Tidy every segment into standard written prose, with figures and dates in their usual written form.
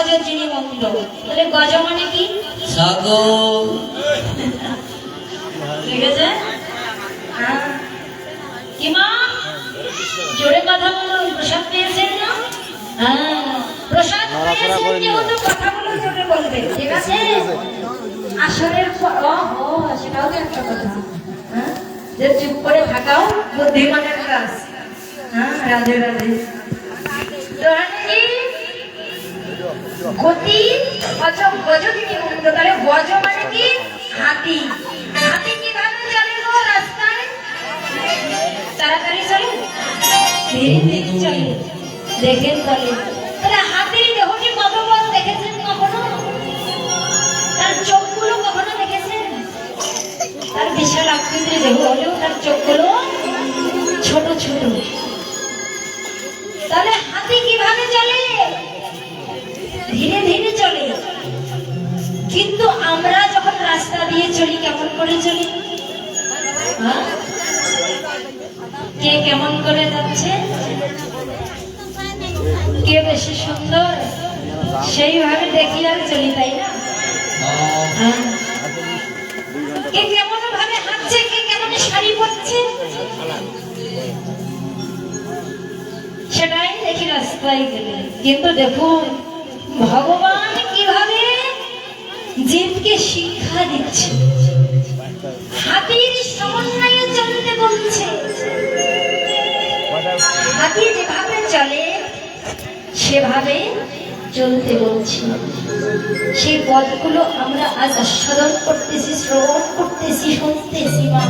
গজ যিনি মন্দ। তাহলে গজ মানে কি? ছাগল। ঠিক আছে, কি মা জোরে কথা বলো। প্রসাদ পেয়েছেন না? হ্যাঁ, প্রসাদ পেয়েছেন যেহেতু কথাগুলো জোরে বলবে, ঠিক আছে? আসরের সেটাও তো একটা কথা, হ্যাঁ, যে চুপ করে থাকাও বুদ্ধিমানের কাজ। হ্যাঁ, রাধে রাধে। গতি গজ তিনি মুক্ত। তাহলে গজ মানে কি? হাতি। হাতি কিভাবে চলে গো রাস্তায়? তাড়াতাড়ি চলে, ধীরে ধীরে চলে, দেখেন চলে। তাহলে হাতির দেহটি কত বড় দেখেছেন কখনো? তার চোখগুলো কখনো দেখেছেন? তার বিশাল আকৃতির দেহ হলেও তার চোখগুলো ছোট ছোট। তাহলে হাতি কিভাবে চলে? ধীরে ধীরে চলে। কিন্তু আমরা যখন রাস্তা দিয়ে চলি কেমন করে চলি? কে কেমন করে যাচ্ছে? কে বেশি সুন্দর সেইভাবে দেখি আর চলি, তাই না? কে কেমন ভাবে হাঁটছে, কে কেমন শাড়ি পরছে, সেটাই দেখি রাস্তায় গেলে। কিন্তু দেখুন ভগবান কিভাবে জীবকে শিক্ষা দিচ্ছে, হাতির সমন্বয়ে চলতে বলছে। হাতি যেভাবে চলে সেভাবে চলতে বলছি। সেই পথগুলো আমরা আজ আস্বাদন করতেছি, শ্রবণ করতেছি, শুনতেছি। মা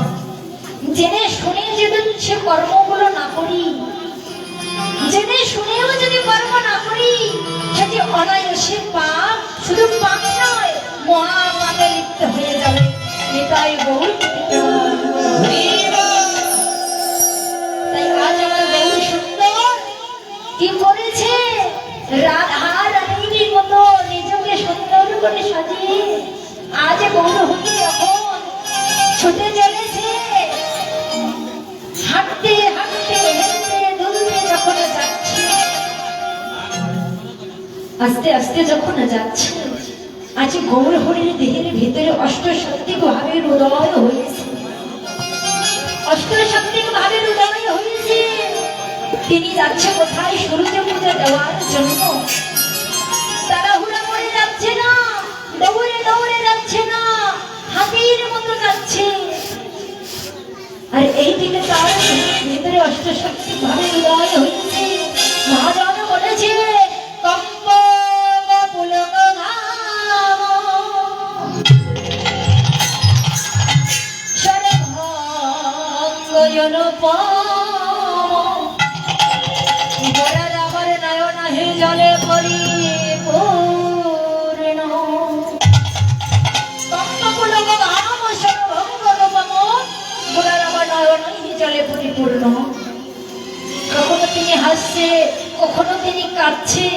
জেনে শুনে যদি সে কর্মগুলো না করি, জেনে শুনেও যদি কর্ম না করি, সেটি অনায়াসে পাপ, শুধু পাপ নয় মহাপাপে লিপ্ত হয়ে যাবে। এটাই বহুত। তাই আজ আমার বহু সুন্দর কি করেছে, রাধা রানীর মতো নিজকে সুন্দর করে সাজিয়ে আজ গৌর হতে যখন ছুটে চলেছে, হাঁটতে হাঁটতে হেঁটে দুলতে যখন যাচ্ছে, আস্তে আস্তে যখন যাচ্ছে, আজ গৌর হরির দেহের ভিতরে অষ্টশক্তিক ভাবের উদয় হয়েছে। অষ্টশক্তিক ভাবের উদয় হয়েছে। তিনি যাচ্ছে কোথায়? সূর্য পূজা দেওয়ার জন্য। তাড়াহুড়া করে যাচ্ছে না, দৌড়ে দৌড়ে যাচ্ছে না, হাতির মতো যাচ্ছে। আর এই দিকে তার ভিতরে অষ্টশক্তিক ভাবে উদয় হয়েছে। মহাজন বলেছে কম্প পুলক ঘাম সর্বঙ্গয়ন গোড়ার আমার নয়ন হে জলে পরিপূর্ণ। কম্প পুলক ঘাম সর্বঙ্গয়ন গোড়ার আমার নয়ন হে জলে পরিপূর্ণ। কখনো তিনি হাসছে, কখনো তিনি কাঁদছে,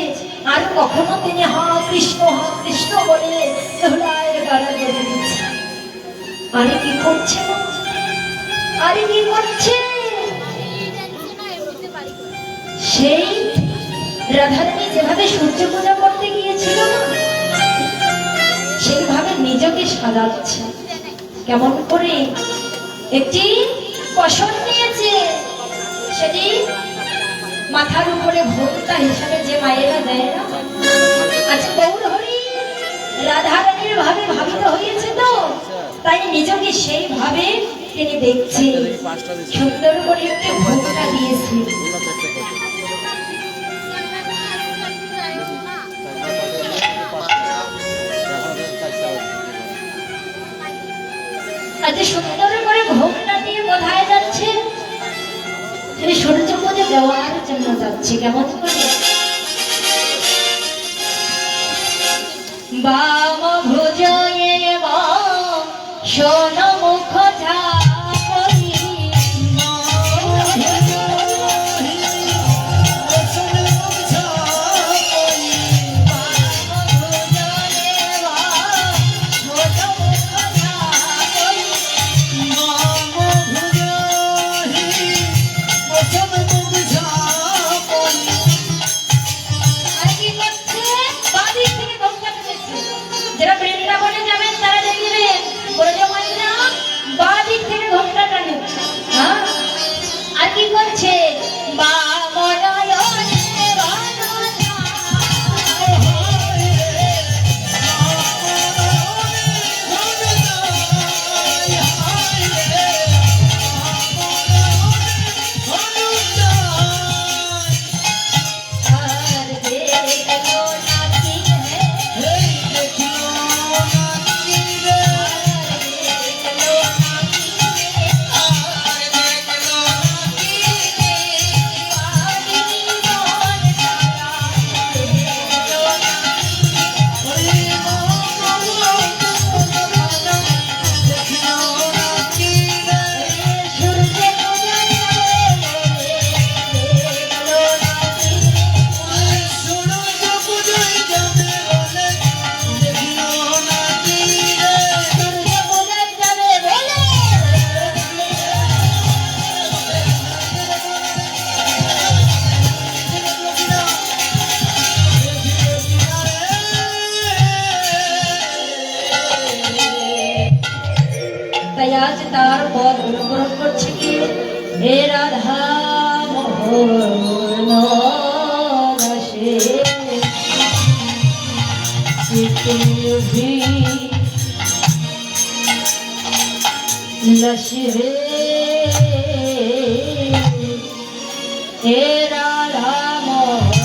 আর কখনো তিনি হা কৃষ্ণ বলে দোলায় গাড়া করে দিচ্ছে। আরে কি করছে? আরে কি করছে? সেই রাধারানী যেভাবে সূর্য পূজা করতে গিয়েছিল না, সেইভাবে নিজেকে সাজাচ্ছে। কেমন করে? একটি কসন নিয়েছে, সেটি মাথার উপরে ভোক্তা হিসাবে যে মায়েরা দেয় না, আচ্ছা গৌর হরি রাধারানীর ভাবে ভাবিত হয়েছে, তো তাই নিজেকে সেইভাবে তিনি দেখছে। সুন্দর করে একটি ভোক্তা দিয়েছে। আজ সুন্দর করে ভোক্তা দিয়ে কোথায় যাচ্ছে? তিনি সূর্য পূজা দেওয়ার জন্য যাচ্ছে। কেমন করে? বাম ভুজয়ে সোন মুখ বাদি भी लशरे हे राधा मोहन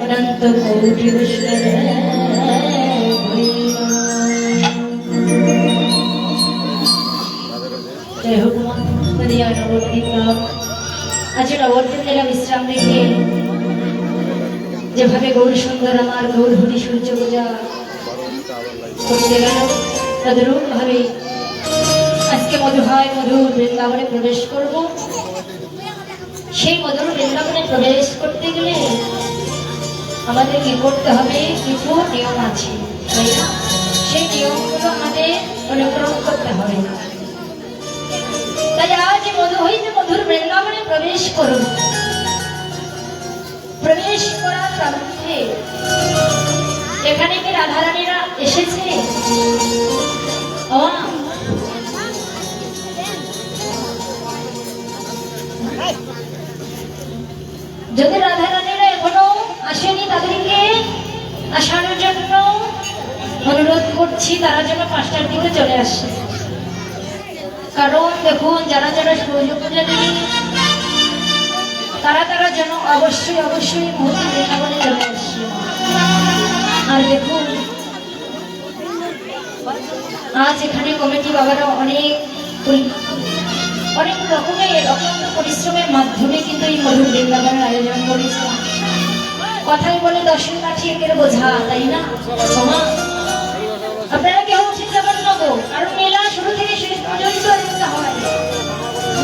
अनंत कोटि आज नवद्वीप विश्राम रेखे যেভাবে গৌর সুন্দর আমার গৌর হরি সূর্য পূজা করতে গেল তদরূপ ভাবে আজকে মধুহায় মধুর বৃন্দাবনে প্রবেশ করব। সেই মধুর বৃন্দাবনে প্রবেশ করতে গেলে আমাদের কি করতে হবে, কিছু নিয়ম আছে, তাই না? সেই নিয়মগুলো আমাদের অনুকরণ করতে হবে। তাই আজ মধু হইতে মধুর বৃন্দাবনে প্রবেশ করব। প্রবেশ করার প্রারম্ভে এখানে কি রাধারানীরা এসেছে? যদি রাধারানীরা এখনো আসেনি তাদেরকে আসার জন্য অনুরোধ করছি, তারা যেন 5টার দিকে চলে আসে। কারণ দেখুন, যারা যারা সূর্য পূজা দিন তারা যেন অবশ্যই মুহূর্তে বৃন্দাবনে চলে আসছে। আর দেখুন, আজ এখানে কমিটি বাবারা অনেক রকমের অত্যন্ত পরিশ্রমের মাধ্যমে কিন্তু এই মধুর বৃন্দাবনের আয়োজন করেছে। কথাই বলে 10 কাঠি একের বোঝা, তাই না? আপনারা কেউ উঠে যাবেন না গো, কারণ মেলা শুরু থেকে শেষ পর্যন্ত এরকম হয়,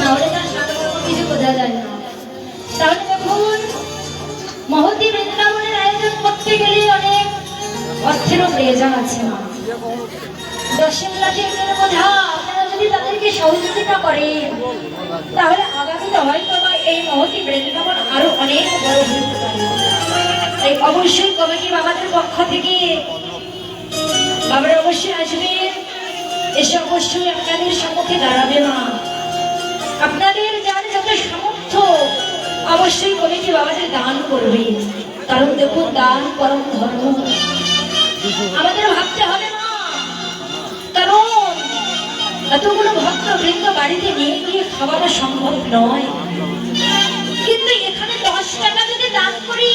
নাহলে তার সাধারণ কিছু বোঝা যায় না। তাহলে দেখুন, মহতী বৃন্দাবনের আয়োজন করতে গেলে অনেক অর্থেরও প্রয়োজন আছে। 10 লাখের বোঝা আপনারা যদি তাদেরকে সহযোগিতা করেন তাহলে আগামীতে হয়তো বা এই মহতী বৃন্দাবন আরো অনেক বড় হতে পারে। তাই অবশ্যই কমিটি বাবাদের পক্ষ থেকে বাবারা অবশ্যই আসবেন, এসে অবশ্যই আপনাদের সম্মুখে দাঁড়াবে না। আপনাদের যার যত সামর্থ্য অবশ্যই কমিটি বাবাদের দান করবে। কারণ দেখুন, দান পরম ধর্ম। আমাদের ভাবতে হবে না, কারণ এতগুলো ভক্ত বৃন্দ বাড়িতে নিয়ে গিয়ে খাওয়ানো সম্ভব নয়। কিন্তু এখানে 10 টাকা যদি দান করি,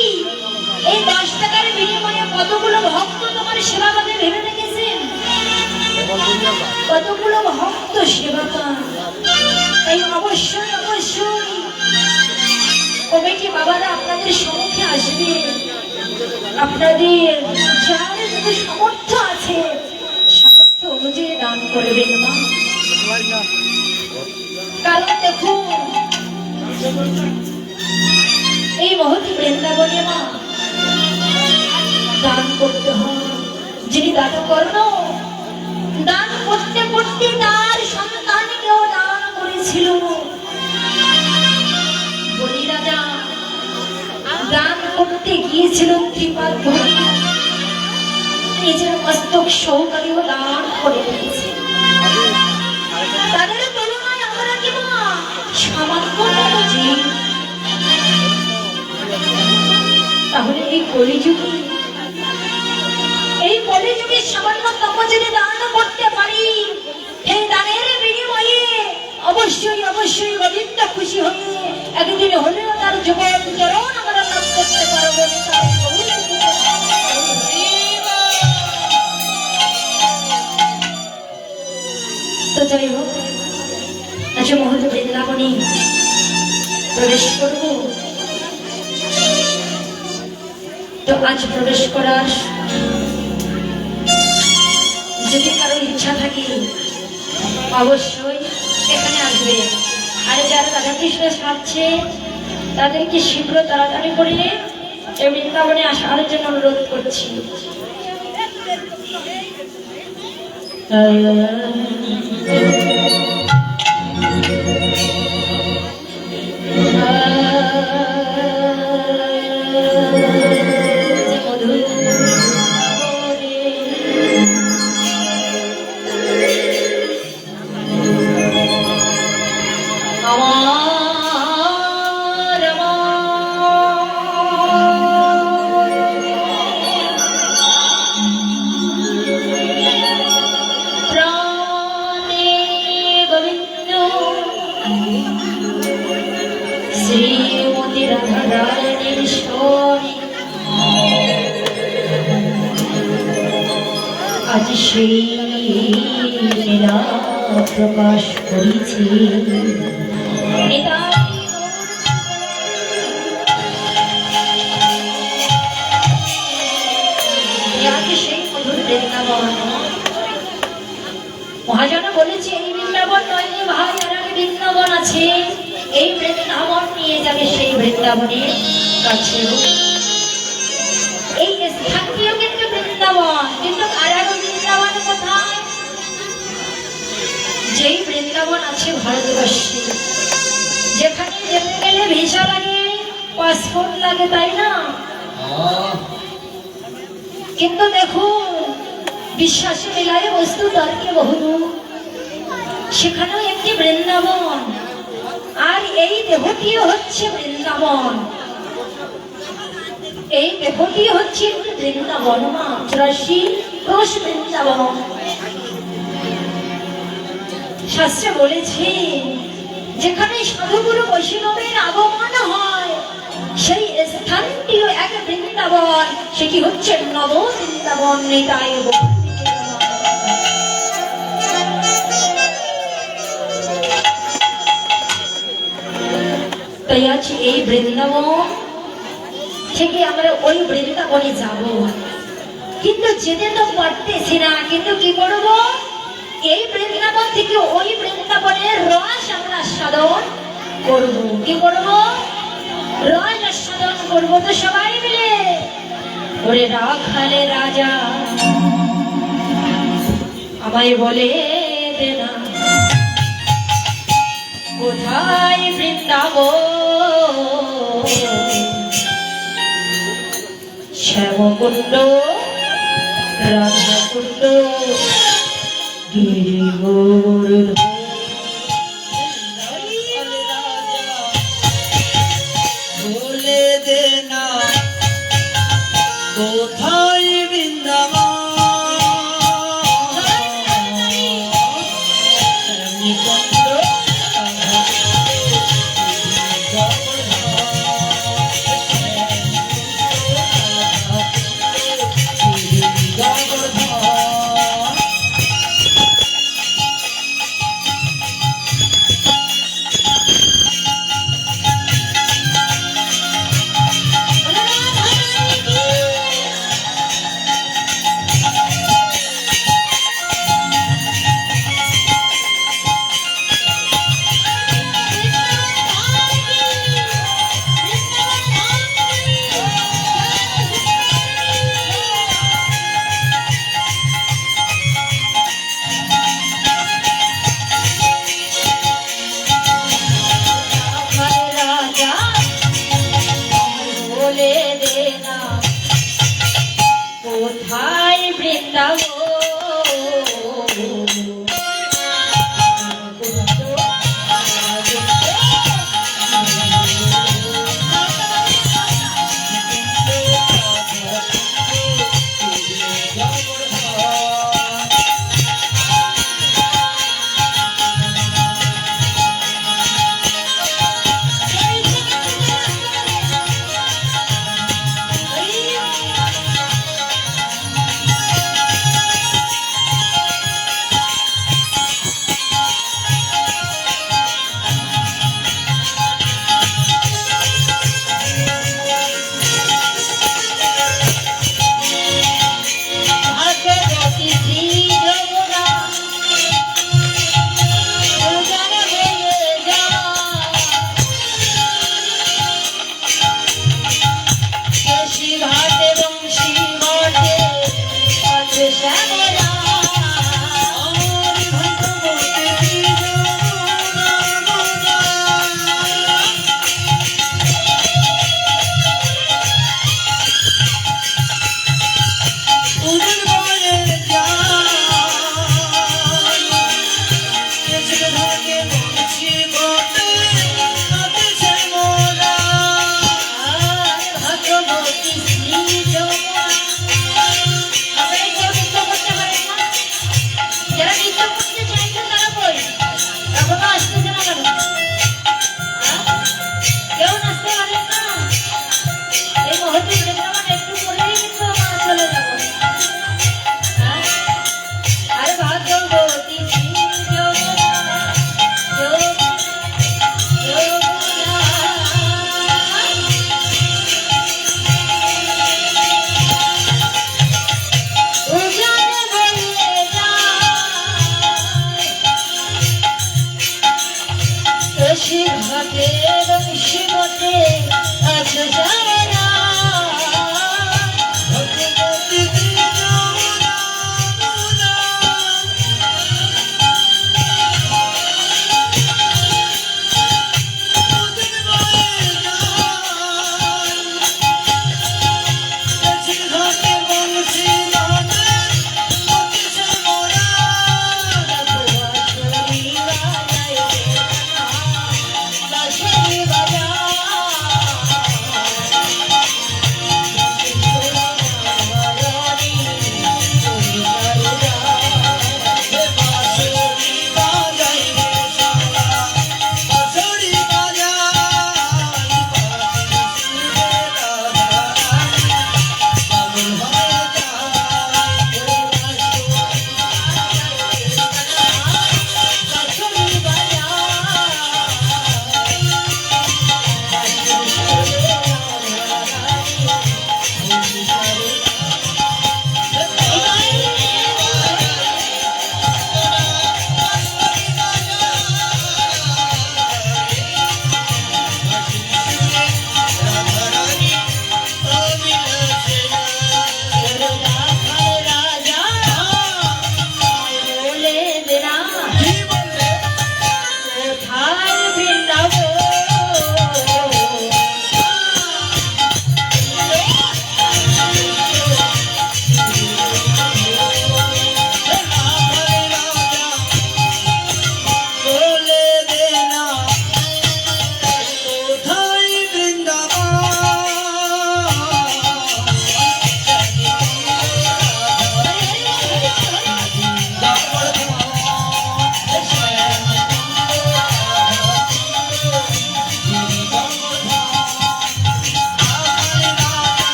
এই 10 টাকার বিনিময়ে কতগুলো ভক্ত তোমার সেবা পাবে ভেবে দেখেছেন? কতগুলো ভক্ত সেবা পান। তাই অবশ্যই কমিটি বাবারা আপনাদের সম্মুখে আসবে। আপনাদের যার যত সামর্থ্য আছে সামর্থ্য অনুযায়ী দান করবেন না। কারণ দেখুন, এই মহতী বৃন্দাবনে মা দান করতে হয়। যিনি দান কর্ণ, দান করতে করতে তার সন্তানকেও দান করেছিল। বলি রাজা দান করতে গিয়েছিল ত্রিপাল ধরে, নিজের মস্তক সহকারীও দান করে দিয়েছে। তাদের তুলনায় আমরা কি মা সামান্য জীব? তাহলে এই কলিযুগে সামান্যতম যদি দান করতে পারি, এই দানের বিনিময়ে অবশ্যই অবশ্যই গোবিন্দ খুশি হয়ে একদিন হলেও তার যুগল চরণ আমরা লাভ করতে পারবো। তো যাই হোক, আজ মহৎ বৃন্দাবনে প্রবেশ করব। তো আজ প্রবেশ করার যদি কারো ইচ্ছা থাকে অবশ্যই এখানে আসবে। আর যারা রাধাকৃষ্ণ সাজছে তাদেরকে শীঘ্র তাড়াতাড়ি করে এই বৃন্দাবনে আসার জন্য অনুরোধ করছি। শ্রীমতী রাধা রানীর স্মরণে আজ সেই লীলা প্রকাশ করেছি। সেই মধুর বৃন্দাবন মহাজন বলেছে এই বৃন্দাবন নয় ভাই, আর আগে বৃন্দাবন আছে। এই বৃন্দাবন নিয়ে যাবে সেই বৃন্দাবনের কাছে। এই স্থানটিও কিন্তু বৃন্দাবন, কিন্তু আর আগে বৃন্দাবন কোথায়? যেই বৃন্দাবন আছে ভারতবর্ষে, যেখানে যেতে গেলে ভিসা লাগে, পাসপোর্ট লাগে, তাই না? কিন্তু দেখুন, বিশ্বাসে মিলায় বস্তু তর্কে বহুদূর, সেখানেও একটি বৃন্দাবন। আর এই দেহটিও হচ্ছে বৃন্দাবন, এই দেহটি হচ্ছে বৃন্দাবন, মা ৮৪ ক্রোশ বৃন্দাবন। শাস্ত্রে বলেছে যেখানে সাধুগুরু বৈষ্ণবের আগমন হয় সেই স্থানটিও এক বৃন্দাবন, সেটি হচ্ছে নব বৃন্দাবন। নিতাই তাই আছে এই বৃন্দাবন থেকে আমরা ওই বৃন্দাবনে যাব, কিন্তু যেতে তো পারতেছি না। কিন্তু কি করব? এই বৃন্দাবন থেকে ওই বৃন্দাবনের রস আমরা আস্বাদন করব। কি করব? রস আস্বাদন করব। তো সবাই মিলে ওরে রাখালে রাজা আমায় বলে দে না কোথায় বৃন্দাবন, শ্যামকুণ্ড রাধাকুণ্ড গিরিগোবর্ধন। বলে দে না কোথায় বৃন্দাবন,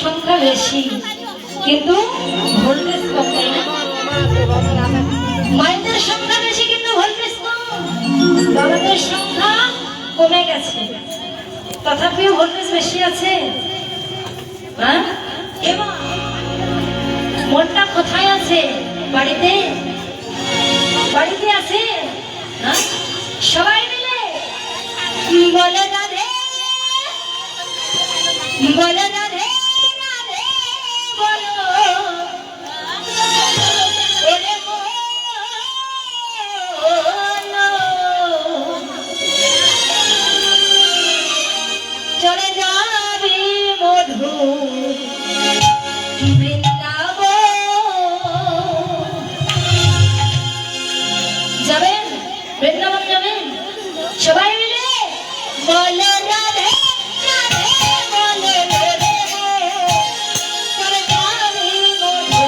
সংখ্যা বেশি কিন্তু ভোল্টেজ কম, তাই না? মায়েদের সংখ্যা বেশি কিন্তু ভোল্টেজ কম, বাবাদের সংখ্যা কমে গেছে, তথাপিও ভোল্টেজ বেশি আছে। হ্যাঁ, এবার মনটা কোথায় আছে? বাড়িতে, বাড়িতে আছে। হ্যাঁ, সবাই মিলে বলে রাধে, বলে রাধে, রাধে বলো, ওরে মন, চলে যাবি মধু যাবেন, বৃন্দাবন যাবেন, সবাই মিলে বলো রাধে, রাধে বলো রাধে, চলে যাবি মধু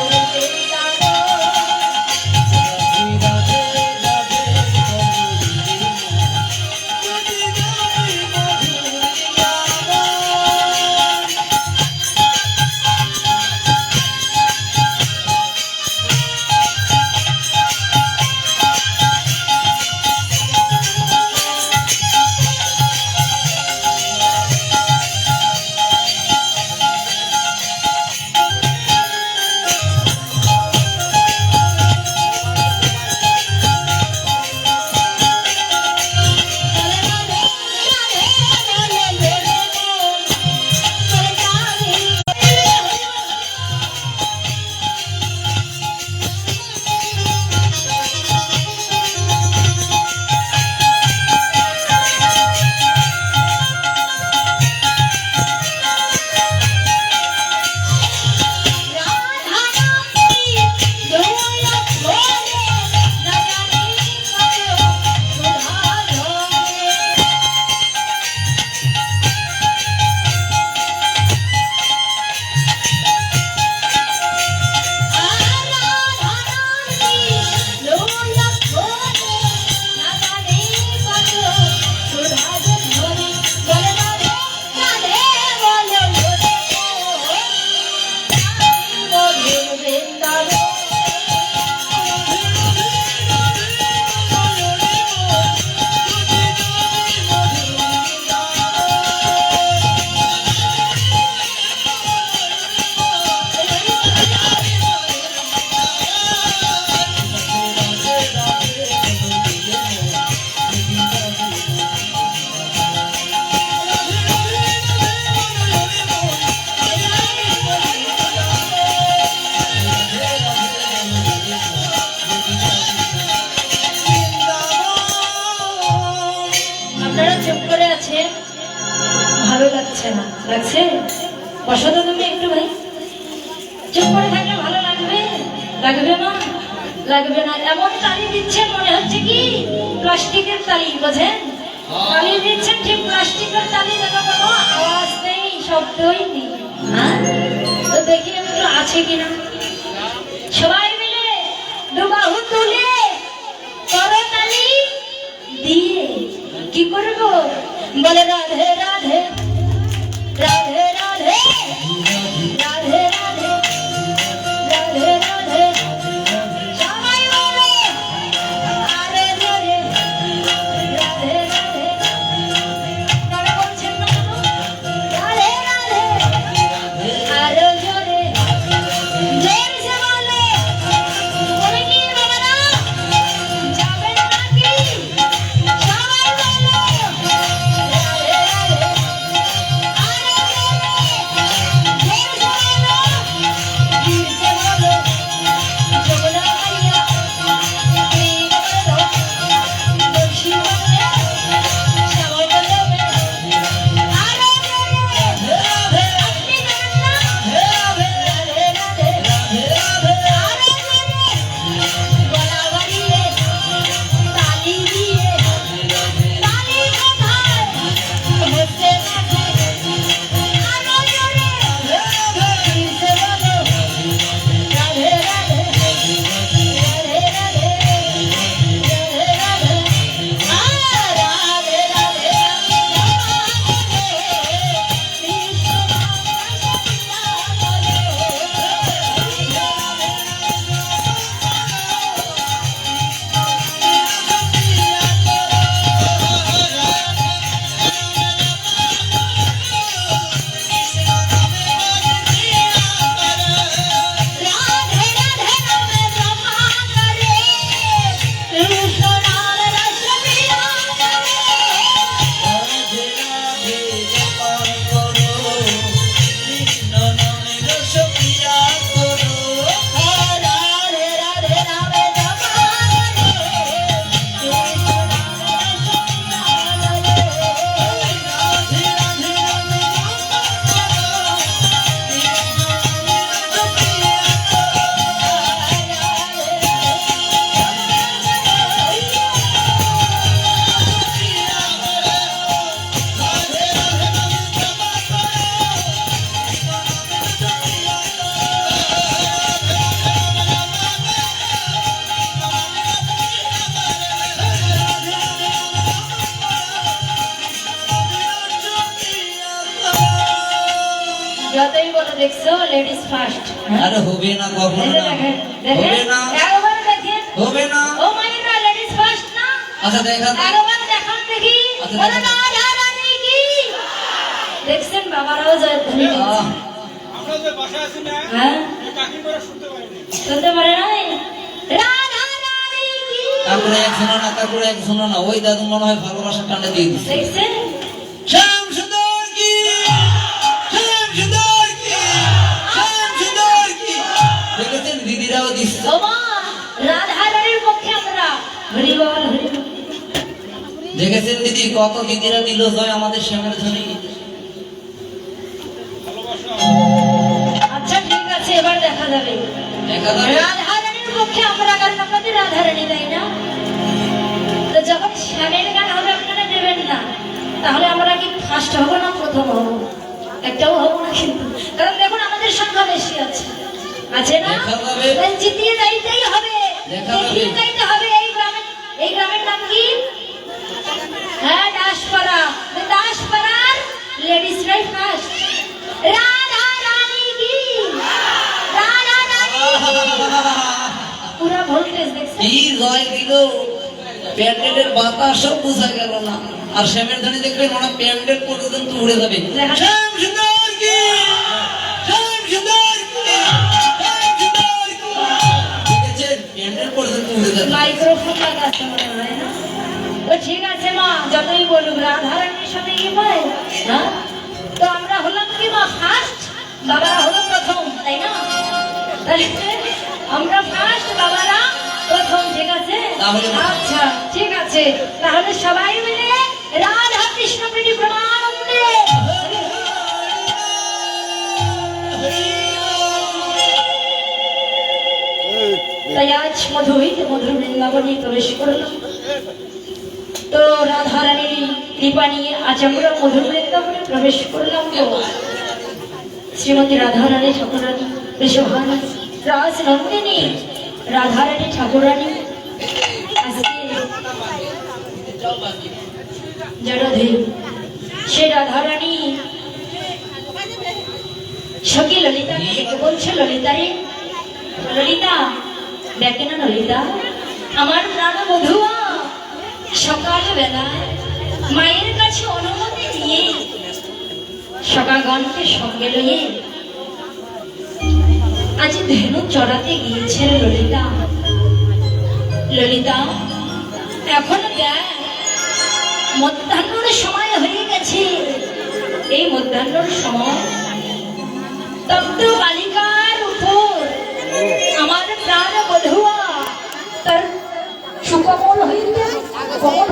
ভালো লাগছে না, লাগছে? বসো তো তুমি একটু ভাই, চুপ করে থাকলে ভালো লাগবে? লাগবে না, লাগবে না। এমন তালি দিচ্ছেন মনে হচ্ছে কি প্লাস্টিকের তালি, বোঝেন? তালি দিচ্ছেন ঠিক প্লাস্টিকের তালি, যেন কোনো আওয়াজ নেই, শব্দই নেই। হ্যাঁ, তো দেখি একটু আছে কিনা। সবাই মিলে দুবাহু তুলে করতালি দিয়ে কি করবো? বলে রাধে রাধে, রাধে রাধে, রাধে রাধে, রাধে রাধে, সবাই বলে আরে জোরে রাধে রাধে, তারা বলছেন না রাধে রাধে, আরে জোরে জোরসে বলে, বলে কি বাবারা যাবেন নাকি? সবাই বলো রাধে রাধে, আরে জোরে যতই বলো দেখছো লেডিস ফার্স্ট আরে হবে না কখনো না দেখেন হবে না একবার দেখেন হবে না ও মাইনা লেডিস ফার্স্ট না আচ্ছা দেখা একবার দেখান দেখি আচ্ছা, বলো দেখান। রাধা রানী কি দেখছেন বাবারাও যায় ধরে নিচ্ছে। আমরা যে বাসায় আছি না হ্যাঁ এই কাকিমারা শুনতে পারিনি শুনতে পারে নাই রাধা রানী কি তারপরে এক শোনো না তারপরে এক শোনো না ওই দাদু মনে হয় ভালোবাসা টানে দিয়ে দিচ্ছে দেখছেন শ্যাম সুন্দর কি শ্যাম সুন্দর কি শ্যাম সুন্দর কি দেখেছেন দিদিরাও দিচ্ছে ও মা রাধা রানীর পক্ষে আমরা হরি বল হরি বল। দেখেছেন দিদি কত দিদিরা দিল জয় আমাদের শ্যামের ধ্বনি ভালোবাসা আচ্ছা ঠিক আছে এবার দেখা যাবে দেখা যাবে রাধা রানীর পক্ষে আমরা গান আপনাদের রাধা রানী তাই না তো যখন শ্যামের গান হবে আপনারা দেবেন না তাহলে আমরা কি ফার্স্ট হবো না প্রথম হবো একটাও হবো না কিন্তু কারণ দেখুন আমাদের সংখ্যা বেশি আছে আছে না দেখা যাবে। তাই জিতিয়ে যাইতেই হবে দেখা দেখিয়ে যাবে। যাইতে হবে এই গ্রামের নাম কি হ্যাঁ দাসপাড়া দাসপাড়ার লেডিসরাই ফার্স্ট রাধা রানী কি রাধা রানী পুরা ভোল্টেজ দেখছেন কি জয় দিল প্যান্ডেলের বাতাস সব বোঝা গেল না আর শ্যামের ধ্বনি দেখবেন ওরা প্যান্ডেল পর্যন্ত উড়ে যাবে দেখা যাবে। শ্যাম সুন্দর কি শ্যাম সুন্দর কি শ্যাম সুন্দর কি দেখেছেন প্যান্ডেল পর্যন্ত উড়ে যাবে মাইক্রোফোন লাগাচ্ছে মনে হয় না তো ঠিক আছে মা যতই বলুক রাধা রানীর সাথে কি পায় হ্যাঁ তো আমরা হলাম কি মা ফার্স্ট বাবারা হলো প্রথম তাই না তাহলে আমরা ফার্স্ট বাবারা প্রথম ঠিক আছে তাহলে? আচ্ছা ঠিক আছে তাহলে সবাই মিলে রাধা কৃষ্ণ প্রীতি প্রমানন্দে তাই আজ মধুর বৃন্দাবনে প্রবেশ করলাম তো রাধা রানীর কৃপা নিয়ে আজ আমরা মধুর বৃন্দাবনে প্রবেশ করলাম তো শ্রীমতী রাধা রানী ঠাকুরানী বৃষভানী রাজ নন্দিনী রাধা রানী ঠাকুরানী আজকে জড়ধীর সে রাধা রানী সখী ললিতা ডেকে বলছে ললিতা রে ললিতা দেখে না ললিতা আমার প্রাণ বধুয়া সকাল বেলায় মায়ের কাছে অনুমতি নিয়ে সকাগণকে সঙ্গে লইয়ে আজ ধেনু চড়াতে গিয়েছেন ললিতা ললিতা এখন দেখ মধ্যাহ্নর সময় হয়ে গেছে এই মধ্যাহ্নর সময় তপ্ত বালিকার উপর আমার প্রাণ বধুয়া তার সুকমল হইতে কমল